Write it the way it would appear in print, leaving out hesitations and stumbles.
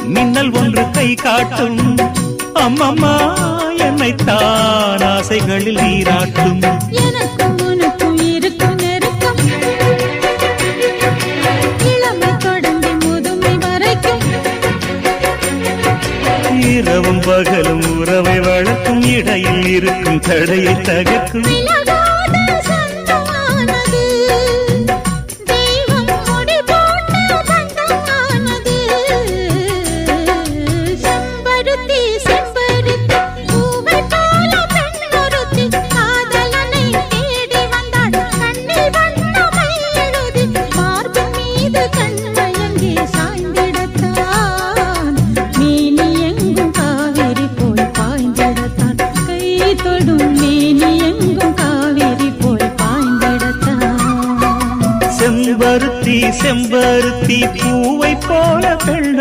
மின்னல் ஒன்று கை காட்டும் அம்மம்மா என்னைத்தான் ஆசைகளில் நீராட்டும் எனக்கும் உனக்கும் இருக்கும் நெருக்கம் இளமை தொடங்கி முதுமை வரைக்கும் இரவும் பகலும் உறவை வளர்க்கும் இடையில் இருக்கும் தடையை தகர்க்கும் செம்பருத்தி பூ